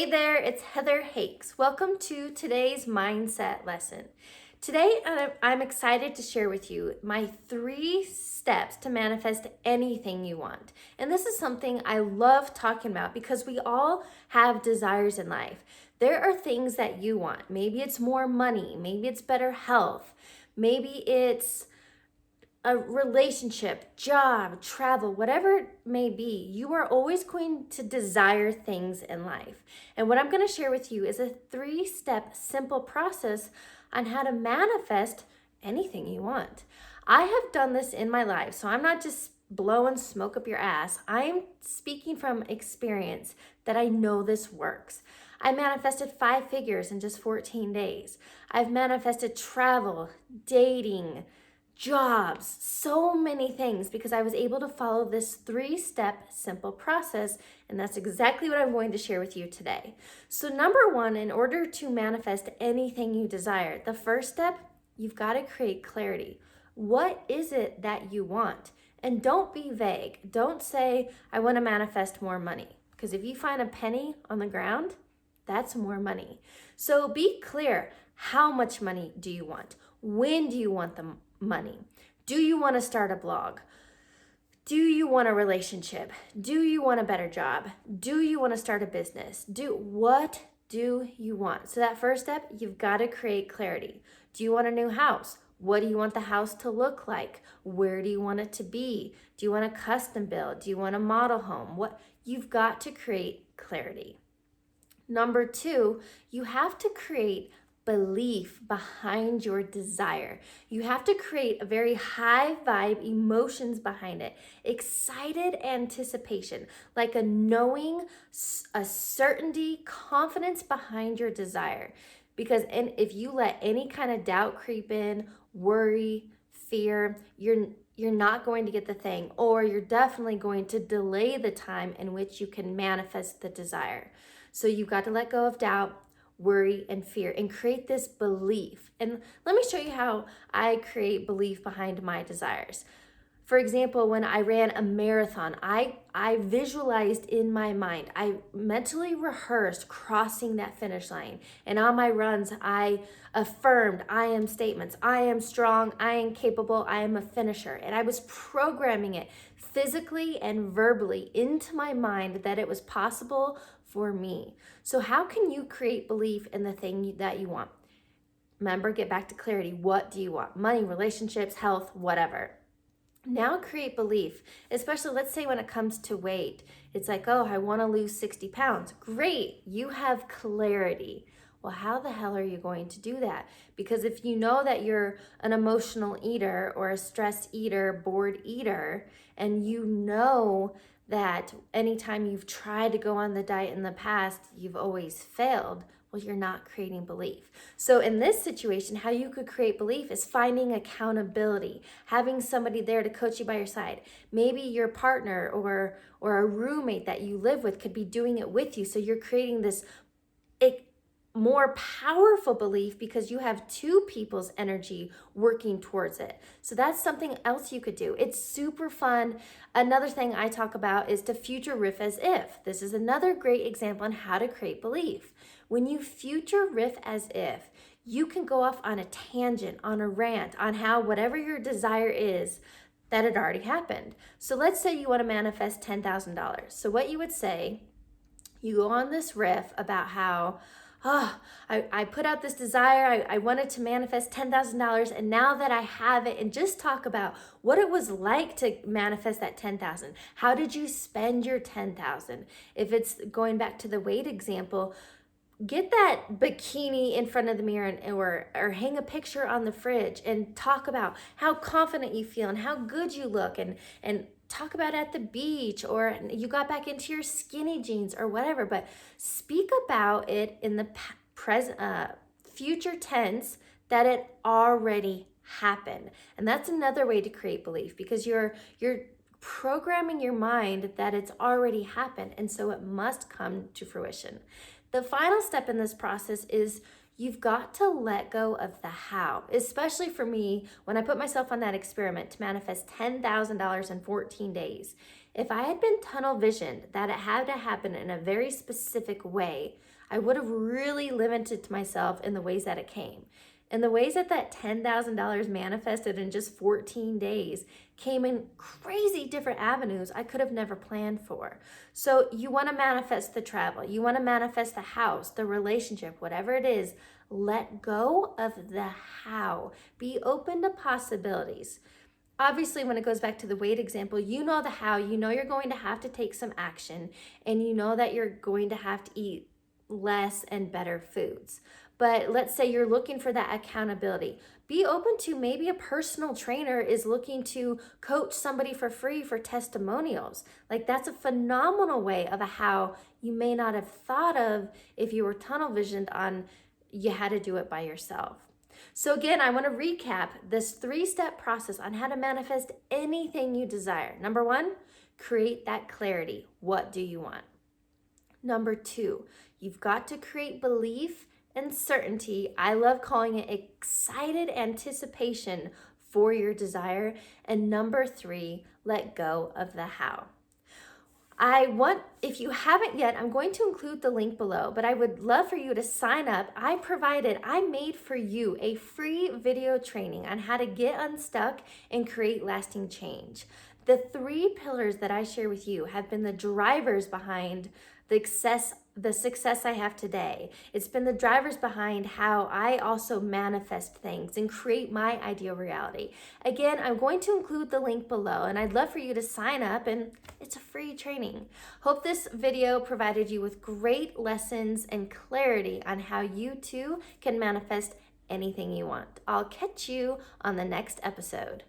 Hey there, it's Heather Hakes. Welcome to today's mindset lesson. Today, I'm excited to share with you my 3 steps to manifest anything you want. And this is something I love talking about because we all have desires in life. There are things that you want. Maybe it's more money, maybe it's better health, maybe it's a relationship, job, travel, whatever it may be, you are always going to desire things in life. And what I'm going to share with you is a 3-step simple process on how to manifest anything you want. I have done this in my life, so I'm not just blowing smoke up your ass. I'm speaking from experience that I know this works. I manifested 5 figures in just 14 days. I've manifested travel, dating, jobs, so many things because I was able to follow this 3-step simple process, and that's exactly what I'm going to share with you today. So number 1, in order to manifest anything you desire, the first step, you've got to create clarity. What is it that you want? And don't be vague. Don't say, I want to manifest more money, because if you find a penny on the ground, that's more money. So be clear. How much money do you want? When do you want the money? Do you want to start a blog? Do you want a relationship? Do you want a better job? Do you want to start a business? What do you want? So that first step, you've got to create clarity. Do you want a new house? What do you want the house to look like? Where do you want it to be? Do you want a custom build? Do you want a model home? You've got to create clarity. Number 2, you have to create belief behind your desire. You have to create a very high vibe emotions behind it. Excited anticipation, like a knowing, a certainty, confidence behind your desire. Because if you let any kind of doubt creep in, worry, fear, you're not going to get the thing, or you're definitely going to delay the time in which you can manifest the desire. So you've got to let go of doubt, worry, and fear, and create this belief. And let me show you how I create belief behind my desires. For example, when I ran a marathon, I visualized in my mind, I mentally rehearsed crossing that finish line. And on my runs, I affirmed, I am statements, I am strong, I am capable, I am a finisher. And I was programming it physically and verbally into my mind that it was possible for me. So how can you create belief in the thing that you want? Remember, get back to clarity. What do you want? Money, relationships, health, whatever. Now create belief, especially let's say when it comes to weight. It's like, oh, I want to lose 60 pounds. Great, you have clarity. Well, how the hell are you going to do that? Because if you know that you're an emotional eater or a stress eater, bored eater, and you know that anytime you've tried to go on the diet in the past, you've always failed, well, you're not creating belief. So in this situation, how you could create belief is finding accountability, having somebody there to coach you by your side. Maybe your partner or a roommate that you live with could be doing it with you. So you're creating this more powerful belief because you have 2 people's energy working towards it. So that's something else you could do. It's super fun. Another thing I talk about is to future riff as if. This is another great example on how to create belief. When you future riff as if, you can go off on a tangent, on a rant, on how whatever your desire is, that it already happened. So let's say you want to manifest $10,000. So what you would say, you go on this riff about how, I put out this desire, I wanted to manifest $10,000, and now that I have it, and just talk about what it was like to manifest that $10,000. How did you spend your $10,000? If it's going back to the weight example, get that bikini in front of the mirror or hang a picture on the fridge and talk about how confident you feel and how good you look, and talk about at the beach, or you got back into your skinny jeans or whatever, but speak about it in the present, future tense, that it already happened. And that's another way to create belief, because you're programming your mind that it's already happened, and so it must come to fruition. The final step in this process is you've got to let go of the how, especially for me when I put myself on that experiment to manifest $10,000 in 14 days. If I had been tunnel visioned that it had to happen in a very specific way, I would have really limited myself in the ways that it came. And the ways that that $10,000 manifested in just 14 days came in crazy different avenues I could have never planned for. So you want to manifest the travel, you want to manifest the house, the relationship, whatever it is, let go of the how. Be open to possibilities. Obviously, when it goes back to the weight example, you know the how, you know you're going to have to take some action, and you know that you're going to have to eat less and better foods. But let's say you're looking for that accountability. Be open to maybe a personal trainer is looking to coach somebody for free for testimonials. Like, that's a phenomenal way of a how you may not have thought of if you were tunnel visioned on you had to do it by yourself. So again, I want to recap this 3-step process on how to manifest anything you desire. Number 1, create that clarity. What do you want? Number 2, you've got to create belief and certainty. I love calling it excited anticipation for your desire. And number 3, let go of the how. If you haven't yet, I'm going to include the link below, but I would love for you to sign up. I made for you a free video training on how to get unstuck and create lasting change. The 3 pillars that I share with you have been the drivers behind the success I have today. It's been the drivers behind how I also manifest things and create my ideal reality. Again, I'm going to include the link below, and I'd love for you to sign up, and it's a free training. Hope this video provided you with great lessons and clarity on how you too can manifest anything you want. I'll catch you on the next episode.